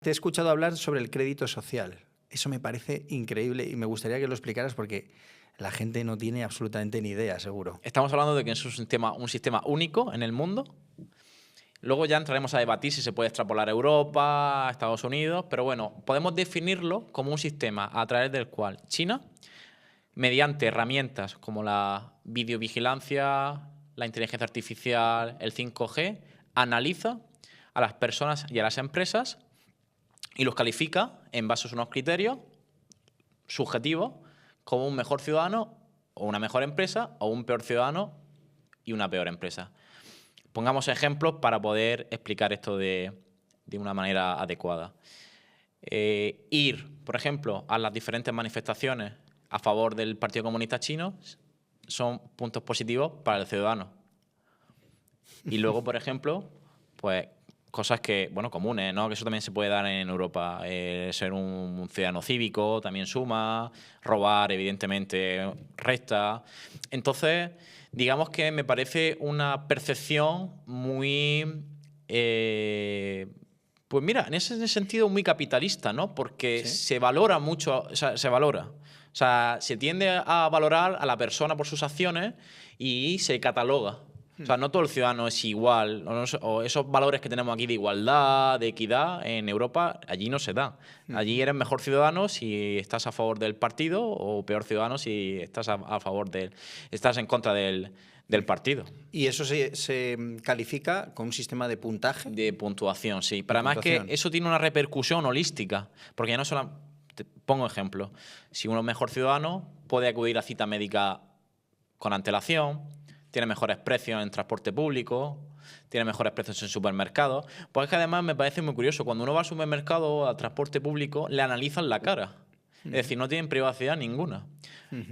Te he escuchado hablar sobre el crédito social. Eso me parece increíble y me gustaría que lo explicaras porque la gente no tiene absolutamente ni idea, seguro. Estamos hablando de que es un sistema único en el mundo. Luego ya entraremos a debatir si se puede extrapolar a Europa, a Estados Unidos, pero bueno, podemos definirlo como un sistema a través del cual China, mediante herramientas como la videovigilancia, la inteligencia artificial, el 5G, analiza a las personas y a las empresas y los califica en base a unos criterios subjetivos como un mejor ciudadano o una mejor empresa o un peor ciudadano y una peor empresa. Pongamos ejemplos para poder explicar esto de una manera adecuada. Ir, por ejemplo, a las diferentes manifestaciones a favor del Partido Comunista Chino son puntos positivos para el ciudadano. Y luego, por ejemplo, pues cosas que, bueno, comunes, ¿no? Que eso también se puede dar en Europa. Ser un ciudadano cívico también suma, robar, evidentemente, resta. Entonces, digamos que me parece una percepción muy... pues mira, en ese sentido muy capitalista, ¿no? Porque ¿Sí? se valora mucho, o sea, se valora. O sea, se tiende a valorar a la persona por sus acciones y se cataloga. O sea, no todo el ciudadano es igual. O esos valores que tenemos aquí de igualdad, de equidad, en Europa allí no se da. Allí eres mejor ciudadano si estás a favor del partido o peor ciudadano si estás a favor estás en contra del partido. Y eso se califica con un sistema de puntaje. De puntuación, sí. Pero además que eso tiene una repercusión holística. Porque ya no solo... Te pongo ejemplo. Si uno es mejor ciudadano, puede acudir a cita médica con antelación, tiene mejores precios en transporte público, tiene mejores precios en supermercados. Pues es que además me parece muy curioso. Cuando uno va al supermercado o al transporte público, le analizan la cara. Es decir, no tienen privacidad ninguna.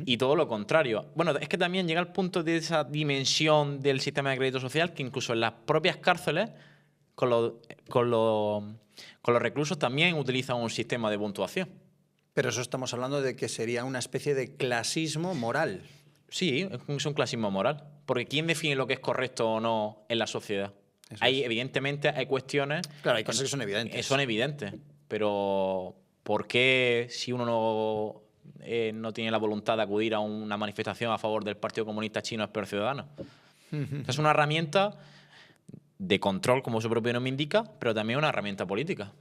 Y todo lo contrario. Bueno, es que también llega al punto de esa dimensión del sistema de crédito social que incluso en las propias cárceles, con los reclusos también utilizan un sistema de puntuación. Pero eso estamos hablando de que sería una especie de clasismo moral. Sí, es un clasismo moral. Porque ¿quién define lo que es correcto o no en la sociedad? Evidentemente, hay cuestiones... Claro, hay cosas que son evidentes. Son evidentes. Pero ¿por qué si uno no tiene la voluntad de acudir a una manifestación a favor del Partido Comunista Chino es peor ciudadano? Es una herramienta de control, como su propio nombre indica, pero también una herramienta política.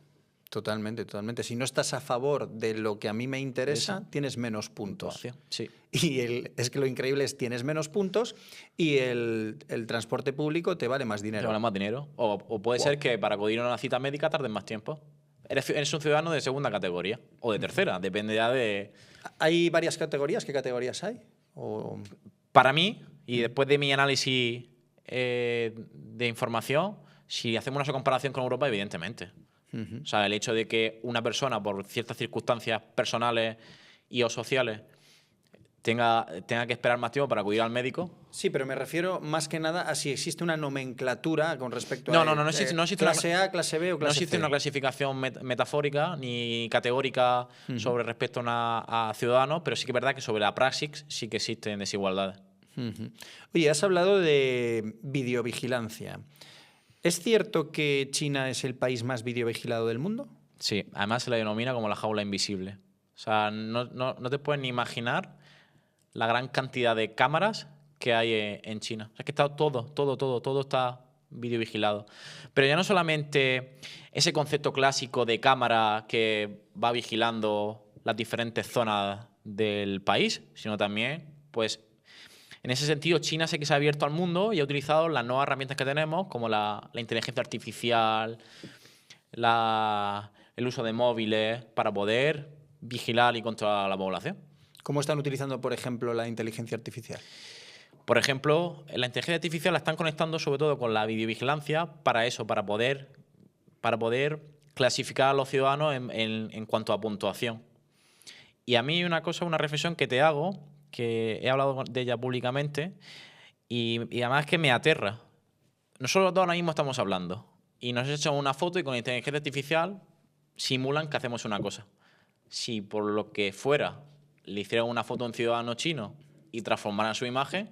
Totalmente, totalmente. Si no estás a favor de lo que a mí me interesa, tienes menos puntos. Sí. Y es que lo increíble es tienes menos puntos y el transporte público te vale más dinero. Te vale más dinero. O puede ser que para acudir a una cita médica tardes más tiempo. Eres un ciudadano de segunda categoría o de tercera, depende ya de... ¿Hay varias categorías? ¿Qué categorías hay? Para mí, y después de mi análisis de información, si hacemos una comparación con Europa, evidentemente. O sea, el hecho de que una persona, por ciertas circunstancias personales y o sociales, tenga que esperar más tiempo para acudir al médico. Sí, pero me refiero más que nada a si existe una nomenclatura con respecto No, a no existe clase A, clase B o clase C. No existe una clasificación metafórica ni categórica sobre respecto a ciudadanos, pero sí que es verdad que sobre la praxis sí que existen desigualdades. Oye, has hablado de videovigilancia. ¿Es cierto que China es el país más videovigilado del mundo? Sí, además se le denomina como la jaula invisible. O sea, no te puedes ni imaginar la gran cantidad de cámaras que hay en China. O sea, es que está todo está videovigilado. Pero ya no solamente ese concepto clásico de cámara que va vigilando las diferentes zonas del país, sino también, pues, en ese sentido, China sé que se ha abierto al mundo y ha utilizado las nuevas herramientas que tenemos, como la inteligencia artificial, el uso de móviles, para poder vigilar y controlar a la población. ¿Cómo están utilizando, por ejemplo, la inteligencia artificial? Por ejemplo, la inteligencia artificial la están conectando sobre todo con la videovigilancia para eso, para poder clasificar a los ciudadanos en cuanto a puntuación. Y a mí una reflexión que te hago, que he hablado de ella públicamente, y además que me aterra. Nosotros dos ahora mismo estamos hablando y nos echamos una foto y con inteligencia artificial simulan que hacemos una cosa. Si por lo que fuera le hicieran una foto a un ciudadano chino y transformaran su imagen,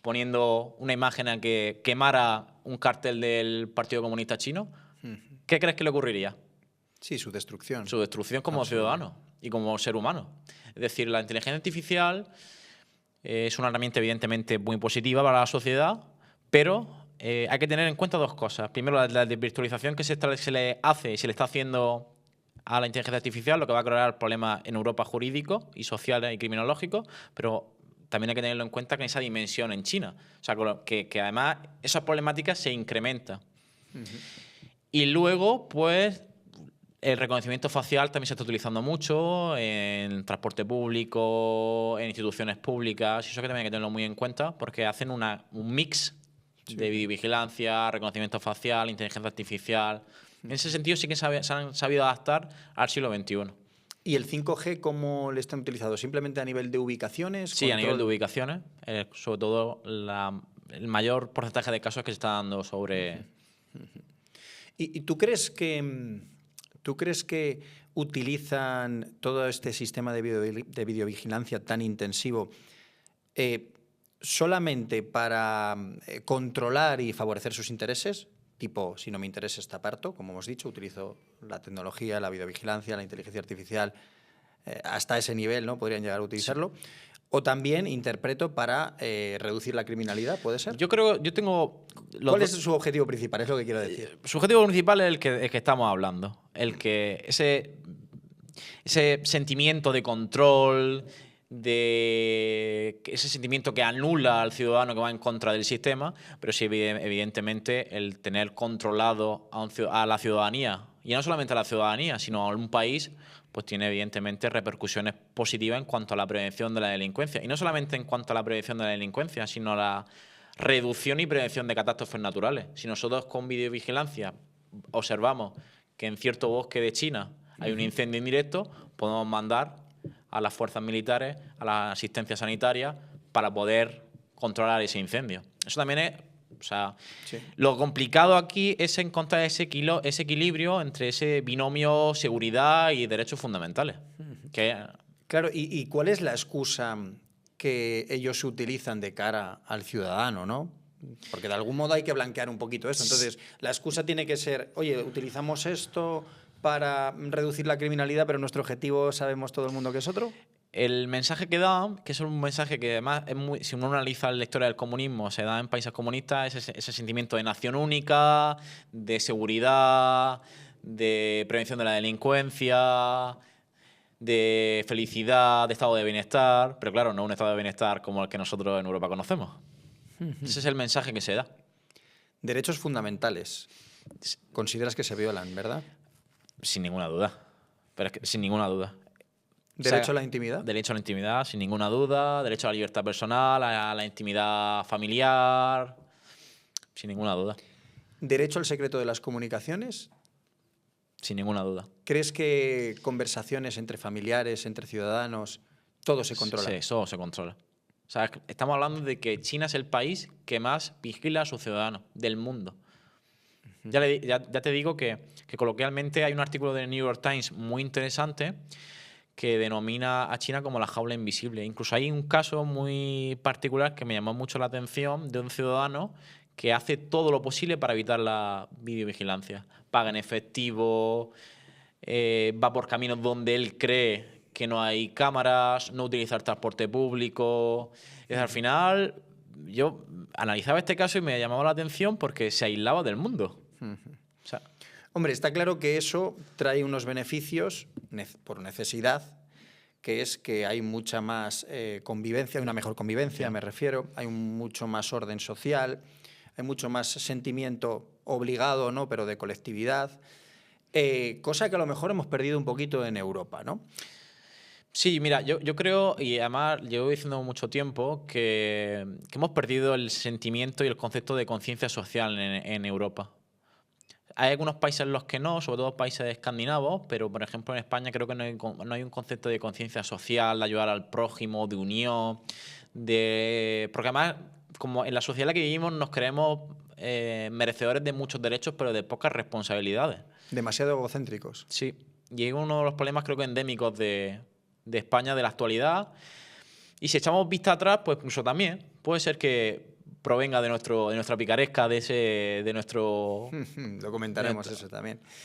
poniendo una imagen en la que quemara un cartel del Partido Comunista Chino, ¿qué crees que le ocurriría? Sí, su destrucción. Su destrucción como ciudadano y como ser humano. Es decir, la inteligencia artificial es una herramienta evidentemente muy positiva para la sociedad, pero hay que tener en cuenta dos cosas. Primero, la desvirtualización que se le hace y se le está haciendo a la inteligencia artificial, lo que va a crear problemas en Europa jurídicos y sociales y criminológicos, pero también hay que tenerlo en cuenta que en esa dimensión en China. O sea, que además esas problemáticas se incrementan. Y luego, pues, el reconocimiento facial también se está utilizando mucho en transporte público, en instituciones públicas, y eso que también hay que tenerlo muy en cuenta, porque hacen un mix de videovigilancia, reconocimiento facial, inteligencia artificial. En ese sentido sí que se han sabido adaptar al siglo XXI. ¿Y el 5G cómo le están utilizando? ¿Simplemente a nivel de ubicaciones? Sí, a nivel de ubicaciones, sobre todo el mayor porcentaje de casos que se está dando sobre... ¿Y tú crees que utilizan todo este sistema de videovigilancia tan intensivo solamente para controlar y favorecer sus intereses? Tipo, si no me interesa esta aparto, como hemos dicho, utilizo la tecnología, la videovigilancia, la inteligencia artificial, hasta ese nivel, ¿no? Podrían llegar a utilizarlo. Sí. O también interpreto para reducir la criminalidad, ¿puede ser? Yo tengo... ¿Cuál es su objetivo principal? Es lo que quiero decir. Su objetivo principal es el que estamos hablando. Ese sentimiento de control, ese sentimiento que anula al ciudadano que va en contra del sistema, pero sí, evidentemente, el tener controlado a la ciudadanía, y no solamente a la ciudadanía, sino a un país, pues tiene evidentemente repercusiones positivas en cuanto a la prevención de la delincuencia. Y no solamente en cuanto a la prevención de la delincuencia, sino a la reducción y prevención de catástrofes naturales. Si nosotros con videovigilancia observamos que en cierto bosque de China hay un incendio indirecto, podemos mandar a las fuerzas militares, a la asistencia sanitaria, para poder controlar ese incendio. Eso también es... O sea, sí. Lo complicado aquí es encontrar ese equilibrio entre ese binomio seguridad y derechos fundamentales. Claro, ¿y cuál es la excusa que ellos utilizan de cara al ciudadano, ¿no? Porque de algún modo hay que blanquear un poquito esto. Entonces, la excusa tiene que ser, oye, utilizamos esto para reducir la criminalidad, pero nuestro objetivo sabemos todo el mundo que es otro. El mensaje que da, que es un mensaje que además si uno analiza la historia del comunismo, se da en países comunistas, ese sentimiento de nación única, de seguridad, de prevención de la delincuencia, de felicidad, de estado de bienestar, pero claro, no un estado de bienestar como el que nosotros en Europa conocemos. Ese es el mensaje que se da. Derechos fundamentales. Consideras que se violan, ¿verdad? Sin ninguna duda. Pero es que, sin ninguna duda. ¿Derecho a la intimidad? Derecho a la intimidad, sin ninguna duda. Derecho a la libertad personal, a la intimidad familiar. Sin ninguna duda. ¿Derecho al secreto de las comunicaciones? Sin ninguna duda. ¿Crees que conversaciones entre familiares, entre ciudadanos, todo se controla? Sí, todo se controla. O sea, estamos hablando de que China es el país que más vigila a sus ciudadanos del mundo. Ya te digo que coloquialmente hay un artículo del New York Times muy interesante que denomina a China como la jaula invisible. Incluso hay un caso muy particular que me llamó mucho la atención de un ciudadano que hace todo lo posible para evitar la videovigilancia. Paga en efectivo, va por caminos donde él cree que no hay cámaras, no utiliza el transporte público. Al final, yo analizaba este caso y me llamaba la atención porque se aislaba del mundo. O sea, hombre, está claro que eso trae unos beneficios por necesidad, que es que hay mucha más convivencia, una mejor convivencia, me refiero, hay mucho más orden social, hay mucho más sentimiento obligado, ¿no?, pero de colectividad, cosa que a lo mejor hemos perdido un poquito en Europa, ¿no? Sí, mira, yo creo, y además llevo diciendo mucho tiempo, que hemos perdido el sentimiento y el concepto de conciencia social en Europa. Hay algunos países en los que no, sobre todo países escandinavos, pero por ejemplo en España creo que no hay un concepto de conciencia social, de ayudar al prójimo, de unión, porque además, como en la sociedad en la que vivimos, nos creemos merecedores de muchos derechos, pero de pocas responsabilidades. Demasiado egocéntricos. Sí, y es uno de los problemas creo que endémicos de España, de la actualidad. Y si echamos vista atrás, pues incluso también puede ser que provenga de nuestra picaresca, de nuestro... Lo comentaremos eso también.